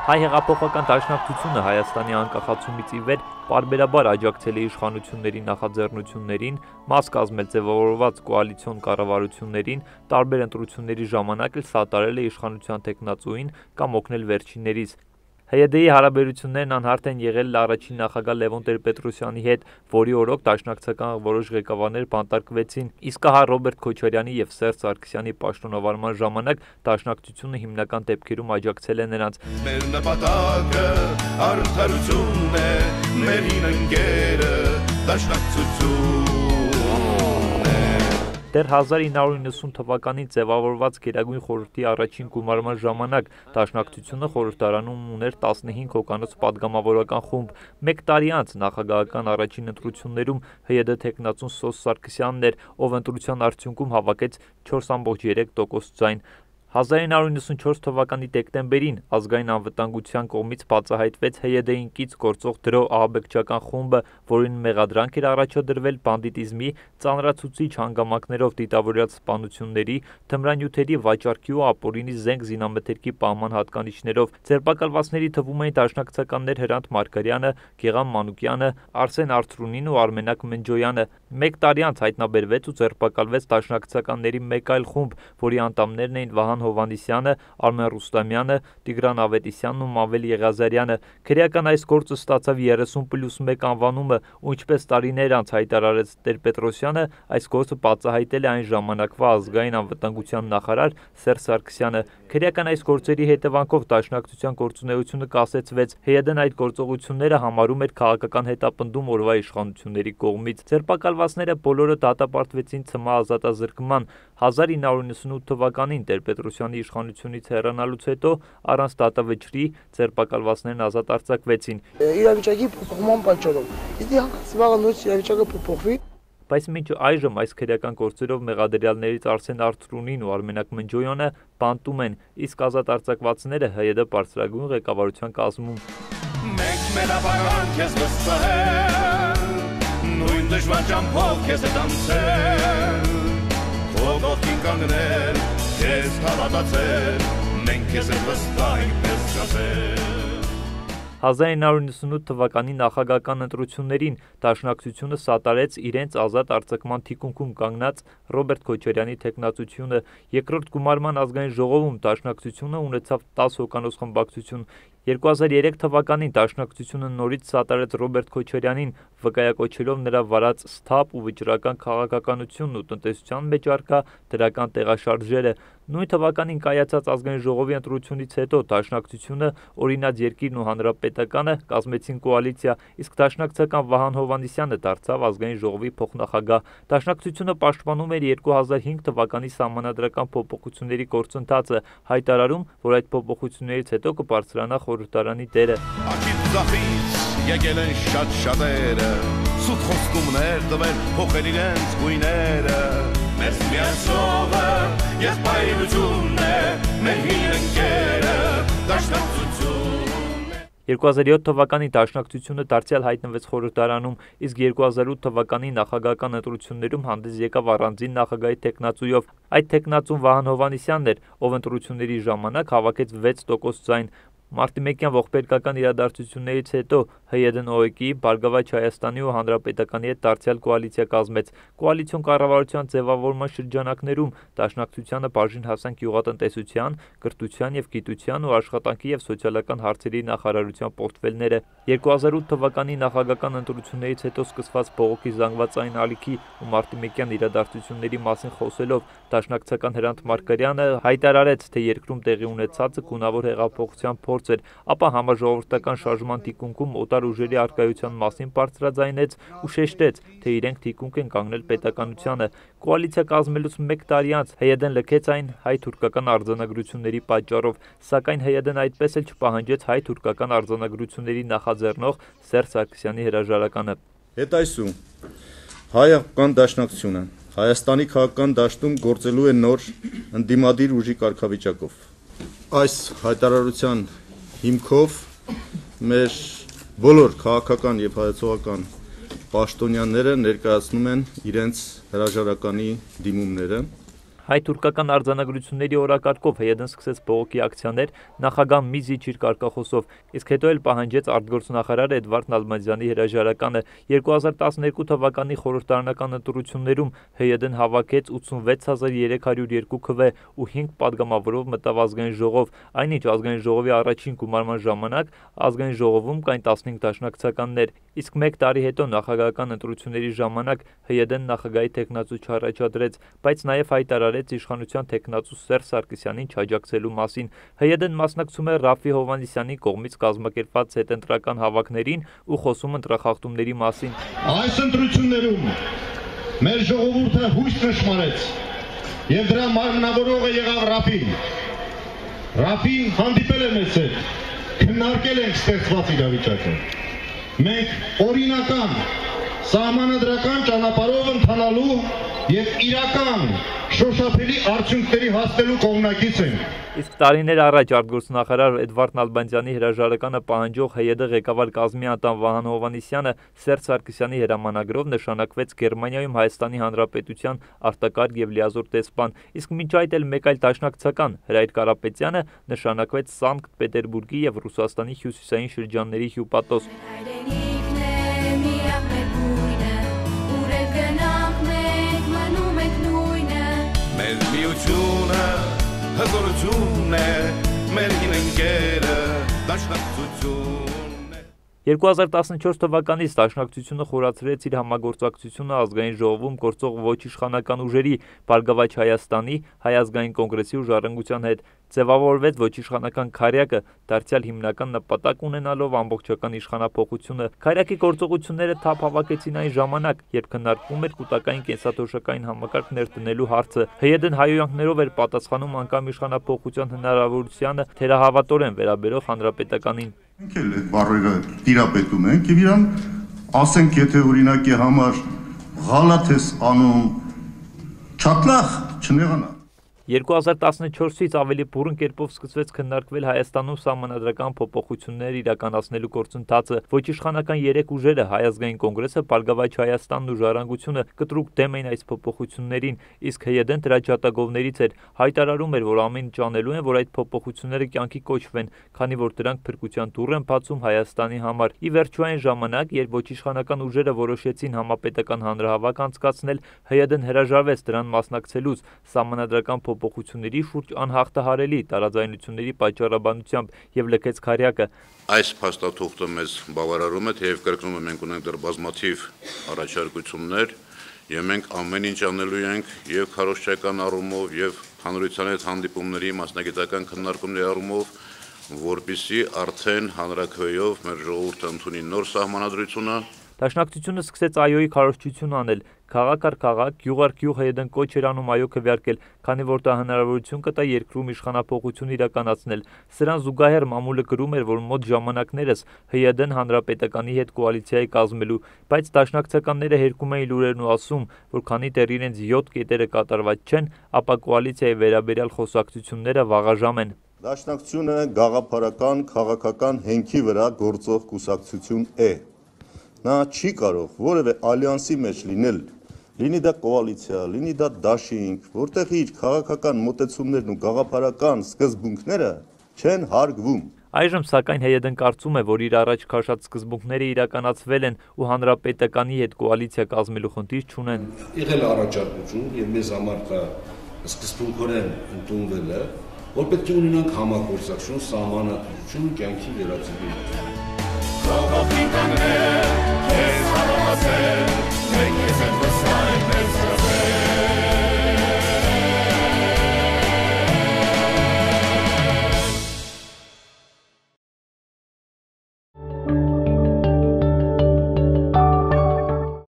Հայ հեղափոխական դաշնակցությունը Հայաստանի անկախացումից ի վեր պարբերաբար աջակցել է իշխանությունների նախաձեռնություններին, մաս կազմել ձևավորված կոալիցիոն կառավարություններին, տարբեր ընտրությունների ժամանակ էլ սատարել է իշխանության թեկնածուին կամ օգնել վերջիններից։ ՀՅԴ-ի հարաբերություններն անհարթ են եղել առաջին նախագահ Լևոն Տեր-Պետրոսյանի հետ, որի օրոք դաշնակցական որոշ ղեկավարներ բանտարկվեցին, իսկ ահա Ռոբերտ Քոչարյանի եւ Սերժ Սարգսյանի պաշտոնավարման ժամանակ դաշնակցությունը հիմնական դեպքերում աջակցել է նրանց։ Մեր նպատակը արդարությունն է, մեր հին ընկերը դաշնակցություն։ Դեռ 1990 թվականին ձևավորված Գերագույն խորհրդի առաջին գումարման ժամանակ դաշնակցությունը խորհրդարանում ուներ 15 հոգանոց պատգամավորական խումբ։ Մեկ տարի անց նախագահական առաջին ընտրություններում ՀՅԴ թեկնածուն Սոս Սարգսյանն էր, ով ընտրության արդյունքում հավաքեց 4,3% ձայն։ 1994 թվականի դեկտեմբերին ազգային անվտանգության կողմից բացահայտվեց ՀՅԴ-ին կից գործող դրո ահաբեկչական խումբը, որին մեղադրանք էր առաջադրվել բանդիտիզմի, ծանրացուցիչ հանգամանքներով դիտավորյալ սպանությունների, թմրանյութերի վաճառքի ու ապօրինի զենք զինամթերքի պահման հատկանիշներով։ Ձերբակալվածների թվում էին դաշնակցականներ Հրանտ Մարգարյանը, Գեղամ Մանուկյանը, Արսեն Արթրունին ու Արմենակ Մնջոյանը։ Մեկ տարի անց հայտնաբերվեց ու ձերբակալվեց դաշնակցականների մեկ այլ խումբ, որի անդամներն էին Վահան Հովհաննիսյանը, Արմեն Ռուստամյանը, Տիգրան Ավետիսյանն ու Մամվել Եղիազարյանը։ Քրեական այս գործը ստացավ 30+1 անվանումը, ու ինչպես տարիներ անց հայտարարեց Տեր-Պետրոսյանը, այս գործը բացահայտել է այն ժամանակվա ազգային անվտանգության նախարար Սերժ Սարգսյանը։ Քրեական այս գործերի հետևանքով դաշնակցության գործունեությունը կասեցվեց։ ՀՅԴ-ն այդ գործողությունները համարում էր քաղաքական հետապնդում օրվա իշխանությունների կողմից։ Ձերբակալվածները բոլորը դատապարտվեցին ՑՄ ազատազրկման։ 1998 թվականին Տեր-Պետրոսյանի իշխանությունից հեռանալուց հետո առանց դատավճռի ձերբակալվածներն ազատ արձակվեցին։ Իրավիճակի փոփոխման պատճառով։ Իսկ հանկարծ վաղը նույն իրավիճակը փոփոխվի։ Բայց մինչ այժմ այս քրեական գործերով մեղադրյալներից Արսեն Արթրունին ու Արմենակ Մնջոյանը բանտում են, իսկ ազատ արձակվածները ՀՅԴ բարձրագույն ղեկավարության կազմում։ Մենք մենաբանան քեզ վստահել, նույն դժվար ճամփով քեզ հետ անցել, ողողին կանգնել, քեզ հավատացել, մենք քեզ հետ վստահ ենք պես կասել։ 1998 թվականի նախագահական ընտրություններին դաշնակցությունը սատարեց իրենց ազատ արձակման թիկունքում կանգնած Ռոբերտ Քոչարյանի թեկնածությունը։ Երկրորդ գումարման ազգային ժողովում դաշնակցությունը ունեցավ 10 հոգանոց խմբակցություն։ 2003 թվականին դաշնակցությունը նորից սատարեց Ռոբերտ Քոչարյանին, վկայակոչելով նրա վարած սթափ ու վճռական քաղաքականությունն ու տնտեսության մեջ առկա դրական տեղաշարժերը։ Նույն թվականին կայացած ազգային ժողովի ընտրությունից հետո դաշնակցությունը, Օրինաց երկիրն ու Հանրապետականը կազմեցին կոալիցիա, իսկ դաշնակցական Վահան Հովհաննիսյանը դարձավ ազգային ժողովի փոխնախագահ։ Դաշնակցությունը պաշտպանում էր 2005 թվականի սահմանադրական փոփոխությունների գործընթացը, հայտարարում, որ այդ փոփոխություններից հետո կբարձրանա խորհրդարանի դերը։ Ակիտ ձախից եկել են շատ շատերը, սուտ խոստումներ տվել, փոխել իրենց գույները։ Մեզ միացողը եղբայրությունն է, մեր հին ընկերը դաշնակցությունն է։ 2007 թվականի դաշնակցությունը դարձյալ հայտնվեց խորհրդարանում, իսկ 2008 թվականի նախագահական ընտրություններում հանդես եկավ առանձին նախագահի թեկնածուով։ Այդ թեկնածուն Վահան Հովհաննիսյանն էր, ով ընտրությունների ժամանակ հավաքեց 6% ձայն։ Մարտիմեկյան ողբերգական իրադարձություններից հետո ՀՅԴ-ն ՕԵԿ-ի, Բարգավաճ Հայաստանի ու Հանրապետականի հետ դարձյալ կոալիցիա կազմեց։ Կոալիցիոն կառավարության ձևավորման շրջանակներում դաշնակցությանը բաժին հասան գյուղատնտեսության, կրթության եւ գիտության ու աշխատանքի եւ սոցիալական հարցերի նախարարության պորտֆելները։ 2008 թվականի նախագահական ընտրություններից հետո սկսված բողոքի զանգվածային ալիքի ու մարտիմեկյան իրադարձությունների մասին խոսելով դաշնակցական Հրանտ Մարգարյանը հայտարարեց, թե երկրում տեղի ունեցածը գունավոր հեղափոխության փորձ էր, ապա համաժողովրդական շարժման թիկունքում օտար ուժերի առկայության մասին բարձրաձայնեց ու շեշտեց, թե իրենք թիկունք են կանգնել պետականությանը։ Կոալիցիա կազմելուց մեկ տարի անց ՀՅԴ-ն լքեց այն հայ-թուրքական արձանագրությունների պատճառով, սակայն ՀՅԴ-ն այդպես էլ չպահանջեց հայ-թուրքական արձանագրությունների նախաձեռնող Սերժ Սարգսյանի հրաժարականը։ Հետայսու հայ-աղբական դաշնակցությունը Հայաստանի քաղաքական դաշտում գործելու է նոր ընդդիմադիր ուժի կարգավիճակով։ Այս հայտարարության հիմքով մեր բոլոր քաղաքական եւ հայեցողական պաշտոնյաները ներկայացնում են իրենց հրաժարականի դիմումները Հայ-թուրքական արձանագրությունների օրակարգով ՀՅԴ-ն սկսեց բողոքի ակցիաներ նախագահ Միզիչիր կարգախոսով, իսկ հետո էլ պահանջեց արտգործնախարար Էդվարդ Նալբանդյանի հրաժարականը։ 2012 թվականի խորհրդարանական ընտրություններում ՀՅԴ-ն հավաքեց 86302 քվ ու 5 падգամավորով մտավ ազգային ժողով, այնինչ ազգային ժողովի առաջին գումարման ժամանակ ազգային ժողովում կային 15 դաշնակցականներ, իսկ 1 տարի հետո նախագահական ընտրությունների ժամանակ ՀՅԴ-ն նախագահի թեկնածու չառաջադրեց, բայց նաև հայտարարեց իշխանության թեկնածու Սերժ Սարգսյանին չաջակցելու մասին։ ՀՅԴ-ն մասնակցում է Ռաֆֆի Հովհաննիսյանի կողմից կազմակերպված հետընտրական հավաքներին ու խոսում ընտրախախտումների մասին։ Այս ընտրություններում մեր ժողովուրդը հույս նշմարեց եւ դրա մարմնավորողը եղավ Ռաֆին։ Ռաֆին հանդիպել է մեզ հետ, քննարկել ենք ստեղծված իրավիճակը։ Մենք օրինական, սահմանադրական ճանապարհով ընթանալու եւ իրական շոշափելի արդյունքների հասնելու կողմնակից ենք։ Իսկ տարիներ առաջ արտգործնախարար Էդվարդ Նալբանդյանի հրաժարականը պահանջող ՀՅԴ ղեկավար կազմի անդամ Վահան Հովհաննիսյանը Սերժ Սարգսյանի հրամանագրով նշանակվեց Գերմանիայում Հայաստանի Հանրապետության արտակարգ եւ լիազոր դեսպան, իսկ մինչ այդ էլ մեկ այլ դաշնակցական Հրայր Կարապետյանը նշանակվեց Սանկտ Պետերբուրգի եւ Ռուսաստանի հյուսիսային շրջանների հյուպատոս։ Մեր միությունը հզորություն է, մեր հին ընկերը դաշնակցություն է։ 2014 թվականից դաշնակցությունը խորացրեց իր համագործակցությունը ազգային ժողովում գործող ոչ իշխանական ուժերի Բարգավաճ Հայաստանի, Հայ ազգային կոնգրեսի ու Ժառանգության հետ, ձևավորվեց ոչ իշխանական քարյակը, դարձյալ հիմնական նպատակ ունենալով ամբողջական իշխանափոխությունը։ Քարյակի գործողությունները թափ հավաքեցին այն ժամանակ, երբ քննարկվում էր կուտակային կենսաթոշակային համակարգ ներդնելու հարցը։ ՀՅԴ-ն հայհոյանքներով էր պատասխանում անգամ իշխանափոխության հնարավորությանը թերահավատորեն վերաբերող հանրապետականին։ Մենք էլ այդ բառերը տիրապետում ենք եւ իրան ասենք, եթե օրինակի համար ղալաթ ես անում, չատլախ չնեղանա։ 2014-ից ավելի բուռն կերպով սկսվեց քննարկվել Հայաստանում սահմանադրական փոփոխություններ իրականացնելու գործընթացը։ Ոչ իշխանական 3 ուժերը Հայ ազգային կոնգրեսը, Բարգավաճ Հայաստանն ու Ժառանգությունը կտրուկ դեմ էին այս փոփոխություններին, իսկ ՀՅԴ-ն դրա ջատագովներից էր, հայտարարում էր, որ ամեն ինչ անելու են, որ այդ փոփոխությունները կյանքի կոչվեն, քանի որ դրանք փրկության դուռ են բացում Հայաստանի համար։ Ի վերջո այն ժամանակ, երբ ոչ իշխանական ուժերը որոշեցին համապետական հանրահավաք անցկացնել, ՀՅԴ-ն հրաժարվեց դրան մասնակցելուց սահմանադրական փոփոխությունների շուրջ անհաղթահարելի տարաձայնությունների պատճառաբանությամբ եւ լքեց քարյակը։ Այս փաստաթուղթը մեզ բավարարում է, թեև կրկնում եմ, մենք ունենք դեռ բազմաթիվ առաջարկություններ եւ մենք ամեն ինչ անելու ենք եւ քարոզչական առումով եւ հանրության հետ հանդիպումների մասնագիտական քննարկումների առումով, որպեսզի արդեն հանրաքվեով մեր ժողովուրդը ընդունի նոր սահմանադրությունը։ Դաշնակցությունը սկսեց այոյի քարոզչություն անել, քաղաք առ քաղաք, գյուղ առ գյուղ ՀՅԴ-ն կոչ էր անում այո քվեարկել, քանի որ դա հնարավորություն կտա երկրում իշխանափոխություն իրականացնել։ Սրան զուգահեռ մամուլը գրում էր, որ մոտ ժամանակներս ՀՅԴ-ն հանրապետականի հետ կոալիցիա է կազմելու, բայց դաշնակցականները հերկում էին լուրերն ու ասում, որ քանի դեռ իրենց 7 կետերը կատարված չեն, ապա կոալիցիայի վերաբերյալ խոսակցությունները վաղաժամ են։ Դաշնակցությունը գաղափարական, քաղաքական հենքի վրա գործող կուսակցություն է։ Նա չի կարող որևէ ալյանսի մեջ լինել, լինի դա կոալիցիա, լինի դա դաշինք, որտեղ իր քաղաքական մոտեցումներն ու գաղափարական սկզբունքները չեն հարգվում։ Այժմ սակայն ՀՅԴ-ն կարծում է, որ իր առաջ քաշած սկզբունքները իրականացվել են ու հանրապետականի հետ կոալիցիա կազմելու խնդիր չունեն։ Եղել առաջարկություն եւ մեզ համար դա սկզբունքորեն ընդունվել է, որ պետք է ունենանք համագործակցություն, սահմանադրություն կյանքի վերածելու։ Ժողովին կանգնել, քեզ հավատացել,